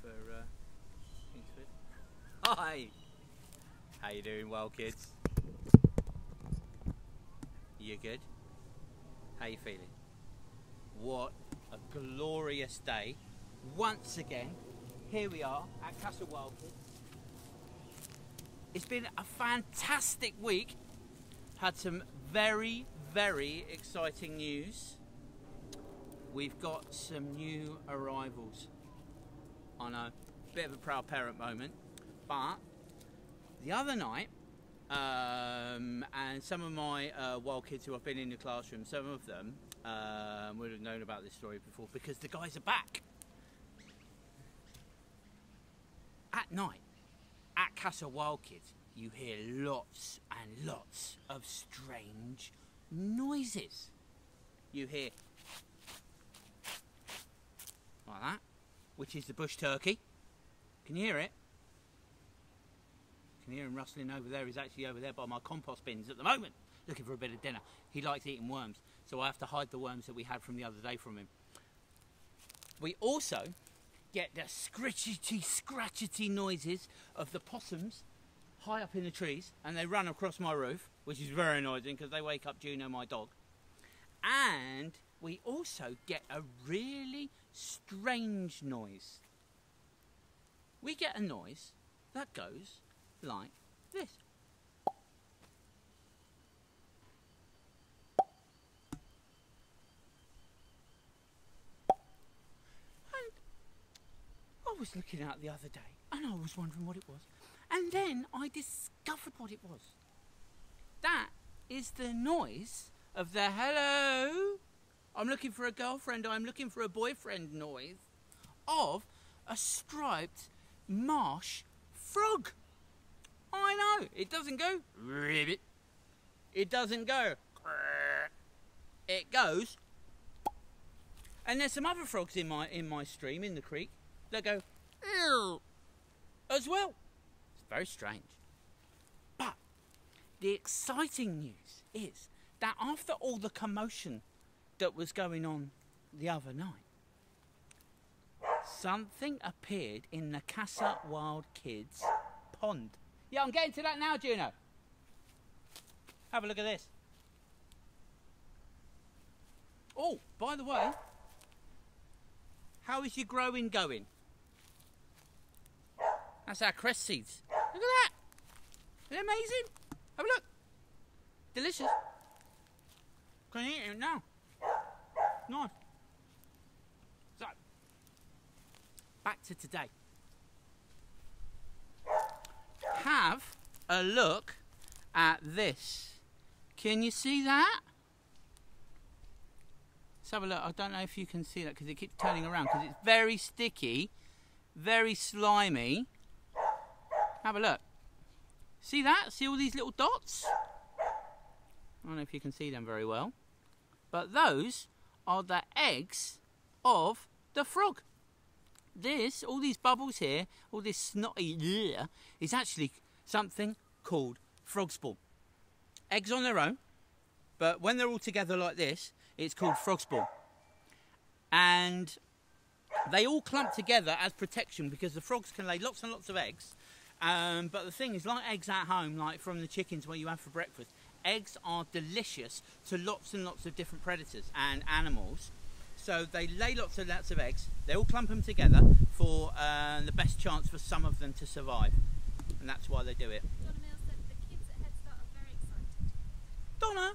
for Kingsford. Hi! How you doing, Wild Kids? You good? How you feeling? What a glorious day. Once again, here we are at Casa Wildkids. It's been a fantastic week. Had some very, very exciting news. We've got some new arrivals. I know, bit of a proud parent moment, but the other night, and some of my wild kids who have been in the classroom, some of them would have known about this story before because the guys are back. At night, at Casa Wildkids, you hear lots and lots of strange noises. You hear like that, which is the bush turkey. Can you hear it? You can hear him rustling over there. He's actually over there by my compost bins at the moment, looking for a bit of dinner. He likes eating worms, so I have to hide the worms that we had from the other day from him. We also get the scratchety noises of the possums high up in the trees, and they run across my roof, which is very annoying because they wake up Juno, my dog. And we also get a really strange noise. We get a noise that goes like this. And I was looking out the other day and I was wondering what it was. And then I discovered what it was. That is the noise of the hello, I'm looking for a girlfriend, I'm looking for a boyfriend noise of a striped marsh frog. I know, it doesn't go ribbit. It doesn't go. It goes. And there's some other frogs in my stream, in the creek, that go ew as well. It's very strange. But the exciting news is that after all the commotion that was going on the other night, something appeared in the Casa Wildkids pond. Yeah, I'm getting to that now, Juno. Have a look at this. Oh, by the way, how is your growing going? That's our cress seeds. Look at that. They're amazing. Have a look. Delicious. Can you eat it now? Nice. So, back to today. Have a look at this. Can you see that? Let's have a look. I don't know if you can see that because it keeps turning around because it's very sticky, very slimy. Have a look. See that? See all these little dots? I don't know if you can see them very well. But those are the eggs of the frog. This, all these bubbles here, all this snotty is actually something called frog spawn. Eggs on their own, but when they're all together like this, it's called frog spawn. And they all clump together as protection because the frogs can lay lots and lots of eggs. But the thing is, like eggs at home, like from the chickens where you have for breakfast, eggs are delicious to lots and lots of different predators and animals. So they lay lots of eggs. They all clump them together for the best chance for some of them to survive. And that's why they do it. Donna Mills said the kids at Head Start are very excited. Donna,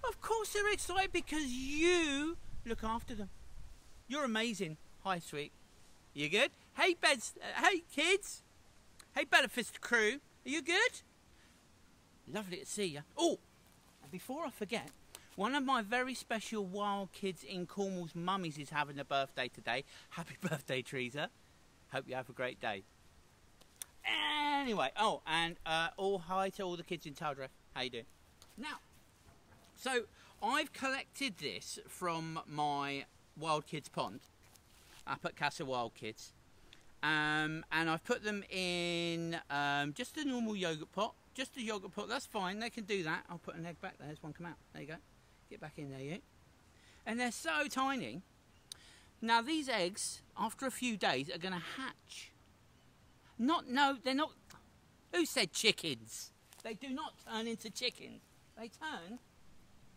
of course they're excited because you look after them. You're amazing. Hi, sweet. You good? Hey, hey, kids. Hey, Bellafist crew. Are you good? Lovely to see you. Oh, and before I forget, one of my very special wild kids in Cornwall's mummies is having a birthday today. Happy birthday, Teresa. Hope you have a great day. Anyway, oh, and all hi to all the kids in Taldreth. How you doing? Now, so I've collected this from my Wild Kids pond up at Casa Wildkids. And I've put them in just a normal yogurt pot. Just a yogurt pot, that's fine, they can do that. I'll put an egg back there, there's one come out. There you go. Get back in there, you. And they're so tiny Now these eggs, after a few days, are going to hatch. No, they're not. Who said chickens? They do not turn into chickens. They turn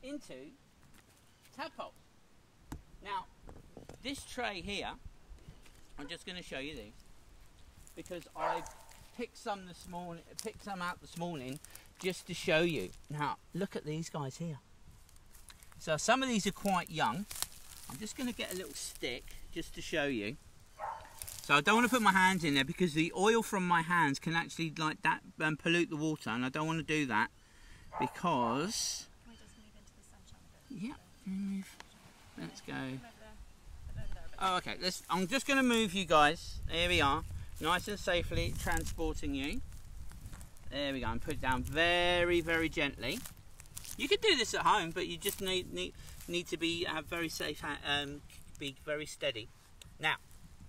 into tadpoles. Now, this tray here, I'm just going to show you these because I picked some out this morning just to show you. Now, look at these guys here. So some of these are quite young. I'm just going to get a little stick just to show you. So I don't want to put my hands in there because the oil from my hands can actually like that pollute the water, and I don't want to do that because. Can we just move into the sunshine a bit? Yeah, move. Let's go. Oh, okay. I'm just going to move you guys. Here we are, nice and safely transporting you. There we go. And put it down very, very gently. You could do this at home, but you just need to be very safe, be very steady. Now,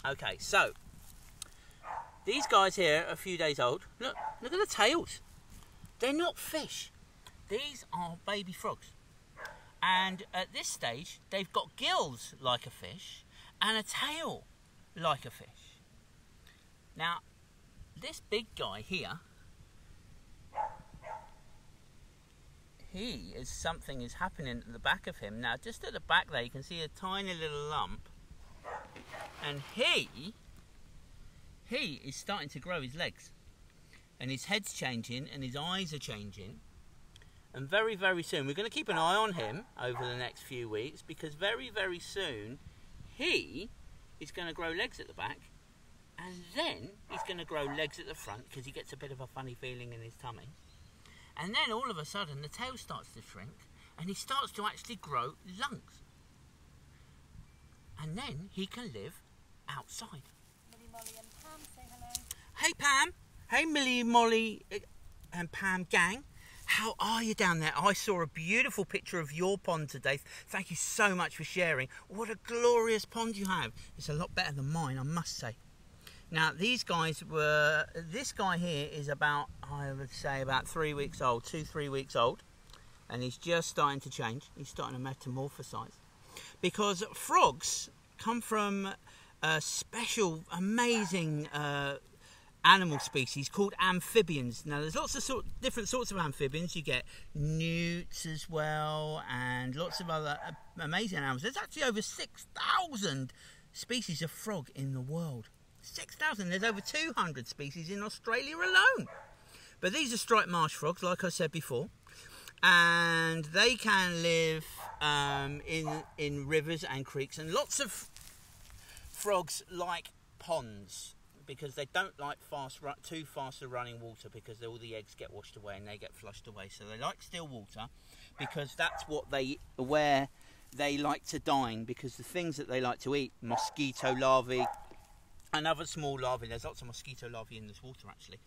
okay, so these guys here are a few days old. Look at the tails. They're not fish. These are baby frogs. And at this stage, they've got gills like a fish and a tail like a fish. Now, this big guy here, something is happening at the back of him. Now, just at the back there, you can see a tiny little lump. And he is starting to grow his legs. And his head's changing and his eyes are changing. And very, very soon, we're going to keep an eye on him over the next few weeks because very, very soon, he is going to grow legs at the back. And then he's going to grow legs at the front because he gets a bit of a funny feeling in his tummy. And then all of a sudden the tail starts to shrink and he starts to actually grow lungs. And then he can live outside. Millie, Molly and Pam, say hello. Hey Pam. Hey Millie, Molly and Pam gang. How are you down there? I saw a beautiful picture of your pond today. Thank you so much for sharing. What a glorious pond you have. It's a lot better than mine, I must say. Now, this guy here is about, I would say, about 3 weeks old, 2-3 weeks old. And he's just starting to change. He's starting to metamorphosize. Because frogs come from a special, amazing animal species called amphibians. Now, there's lots of different sorts of amphibians. You get newts as well, and lots of other amazing animals. There's actually over 6,000 species of frog in the world. 6,000. There's over 200 species in Australia alone. But these are striped marsh frogs, like I said before, and they can live in rivers and creeks. And lots of frogs like ponds because they don't like too fast running water because all the eggs get washed away and they get flushed away. So they like still water because that's where they like to dine, because the things that they like to eat, mosquito larvae and other small larvae, there's lots of mosquito larvae in this water actually,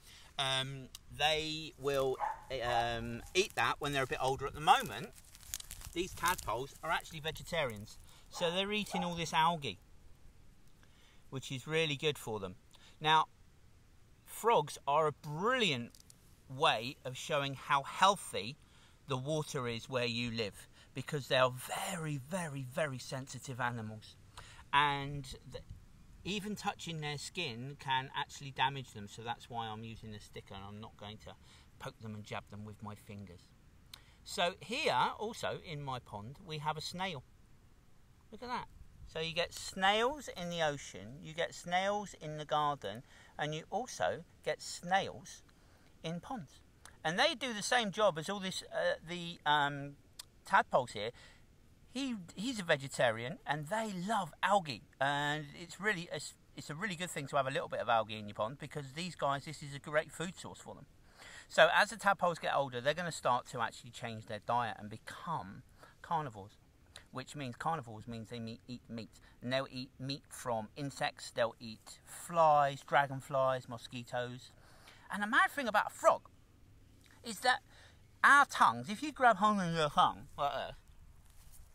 they will eat that when they're a bit older. At the moment, these tadpoles are actually vegetarians, so they're eating all this algae, which is really good for them. Now, frogs are a brilliant way of showing how healthy the water is where you live, because they are very, very, very sensitive animals, and even touching their skin can actually damage them. So that's why I'm using a sticker and I'm not going to poke them and jab them with my fingers. So here, also in my pond, we have a snail. Look at that. So you get snails in the ocean, you get snails in the garden, and you also get snails in ponds. And they do the same job as all this, tadpoles here. He's a vegetarian, and they love algae, and it's a really good thing to have a little bit of algae in your pond, because these guys, this is a great food source for them. So as the tadpoles get older, they're going to start to actually change their diet and become carnivores, which means they eat meat, and they'll eat meat from insects, they'll eat flies, dragonflies, mosquitoes. And the mad thing about a frog is that our tongues, if you grab hold of your tongue like this,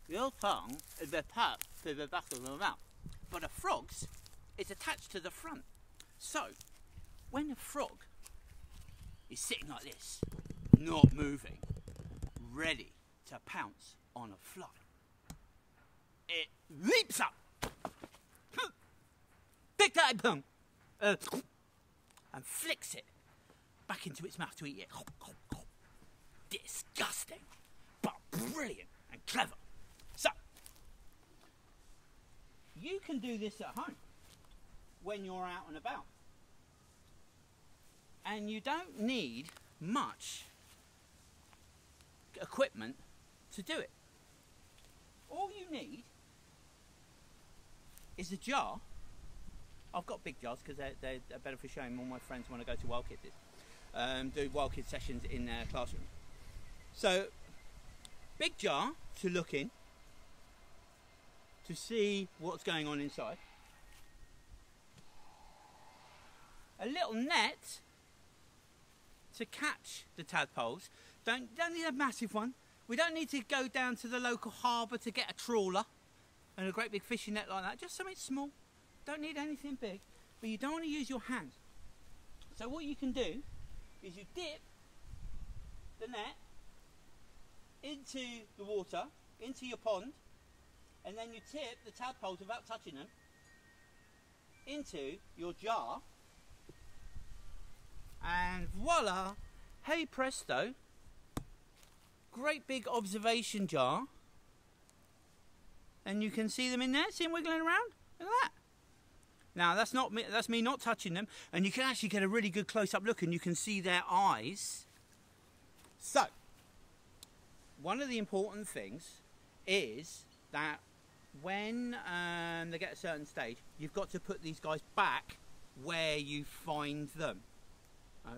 your tongue is attached to the back of the mouth, but a frog's is attached to the front. So, when a frog is sitting like this, not moving, ready to pounce on a fly, it leaps up dirty poo, and flicks it back into its mouth to eat it. Disgusting, but brilliant and clever. So, you can do this at home when you're out and about. And you don't need much equipment to do it. All you need is a jar. I've got big jars because they're better for showing all my friends when I go to Wildkids. Do Wildkids sessions in their classroom. So, big jar to look in, to see what's going on inside. A little net to catch the tadpoles. Don't need a massive one. We don't need to go down to the local harbour to get a trawler and a great big fishing net like that. Just something small. Don't need anything big, but you don't want to use your hands. So what you can do is you dip the net into the water, into your pond, and then you tip the tadpoles without touching them into your jar, and voila, hey presto, great big observation jar, and you can see them in there. See them wiggling around? Look at that. Now that's not me, that's me not touching them, and you can actually get a really good close-up look and you can see their eyes. So, one of the important things is that when they get a certain stage, you've got to put these guys back where you find them.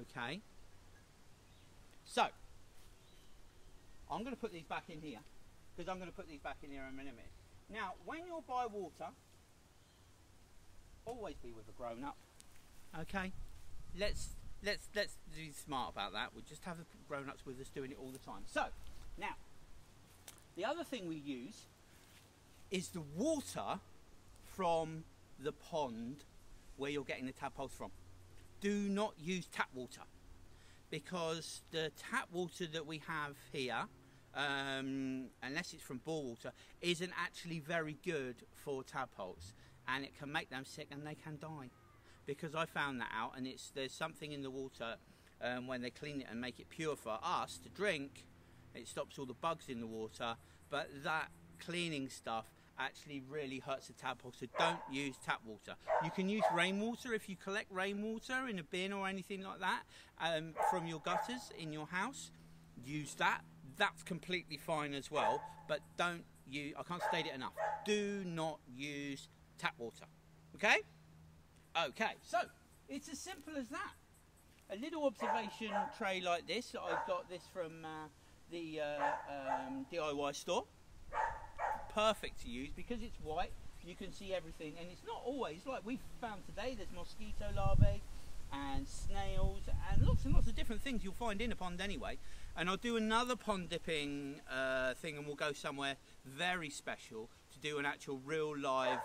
Okay? So, I'm going to put these back in here, because I'm going to put these back in here in a minute. Now, when you're by water, always be with a grown-up. Okay? Let's be smart about that. We'll just have the grown-ups with us doing it all the time. So, now, the other thing we use is the water from the pond where you're getting the tadpoles from. Do not use tap water, because the tap water that we have here, unless it's from bore water, isn't actually very good for tadpoles, and it can make them sick and they can die. Because I found that out, and there's something in the water when they clean it and make it pure for us to drink. It stops all the bugs in the water, but that cleaning stuff actually really hurts the tadpole, so don't use tap water. You can use rainwater if you collect rainwater in a bin or anything like that from your gutters in your house. Use that. That's completely fine as well, but don't use, I can't state it enough, do not use tap water. Okay? Okay, so it's as simple as that. A little observation tray like this. I've got this from the DIY store. Perfect to use because it's white, you can see everything, and it's not always like we've found today. There's mosquito larvae and snails and lots of different things you'll find in a pond anyway. And I'll do another pond dipping thing, and we'll go somewhere very special to do an actual real live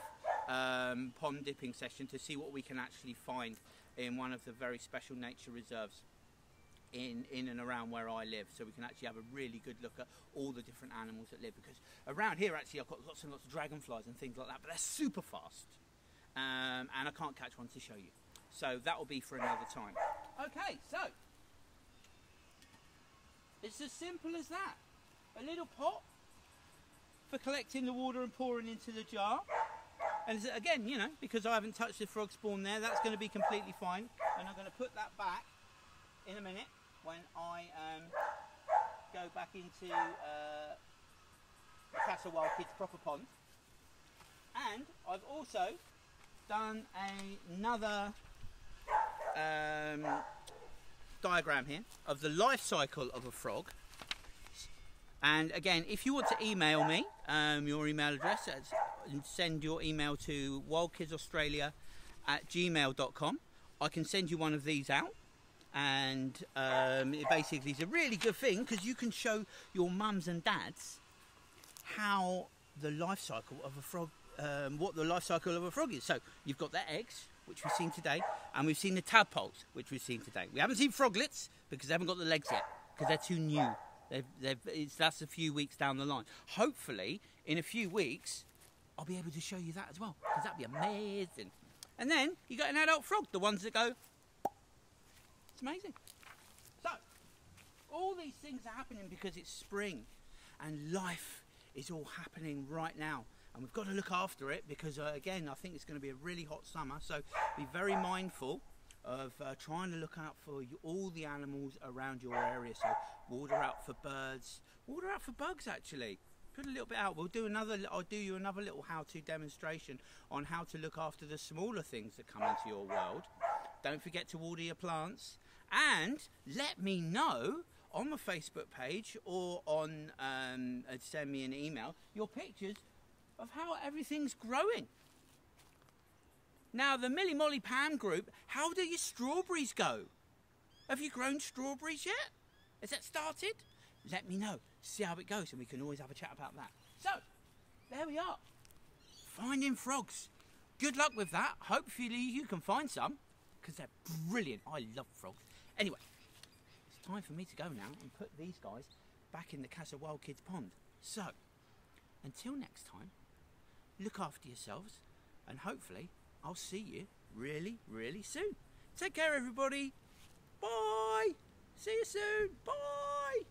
pond dipping session to see what we can actually find in one of the very special nature reserves in and around where I live, so we can actually have a really good look at all the different animals that live, because around here actually I've got lots and lots of dragonflies and things like that, but they're super fast and I can't catch one to show you, so that will be for another time. Okay, so it's as simple as that. A little pot for collecting the water and pouring into the jar, and again, you know, because I haven't touched the frog spawn there, that's going to be completely fine, and I'm going to put that back in a minute when I go back into the Casa Wildkids proper pond. And I've also done another diagram here of the life cycle of a frog. And again, if you want to email me, your email address, send your email to wildkidsaustralia@gmail.com. I can send you one of these out. And it basically is a really good thing because you can show your mums and dads how the life cycle of a frog, what the life cycle of a frog is. So you've got their eggs, which we've seen today, and we've seen the tadpoles, which we've seen today. We haven't seen froglets because they haven't got the legs yet, because they're too new. That's a few weeks down the line. Hopefully, in a few weeks, I'll be able to show you that as well, because that'd be amazing. And then you got an adult frog, the ones that go. It's amazing. So, all these things are happening because it's spring and life is all happening right now. And we've got to look after it because, again, I think it's going to be a really hot summer. So be very mindful of trying to look out for all the animals around your area. So water out for birds, water out for bugs actually. Put a little bit out. I'll do you another little how-to demonstration on how to look after the smaller things that come into your world. Don't forget to water your plants. And let me know on my Facebook page or on send me an email your pictures of how everything's growing. Now the Millie Molly Pam group, how do your strawberries go? Have you grown strawberries yet? Has that started? Let me know, see how it goes, and we can always have a chat about that. So, there we are, finding frogs. Good luck with that. Hopefully you can find some, because they're brilliant. I love frogs. Anyway, it's time for me to go now and put these guys back in the Casa Wildkids pond. So, until next time, look after yourselves, and hopefully I'll see you really, really soon. Take care, everybody. Bye. See you soon. Bye.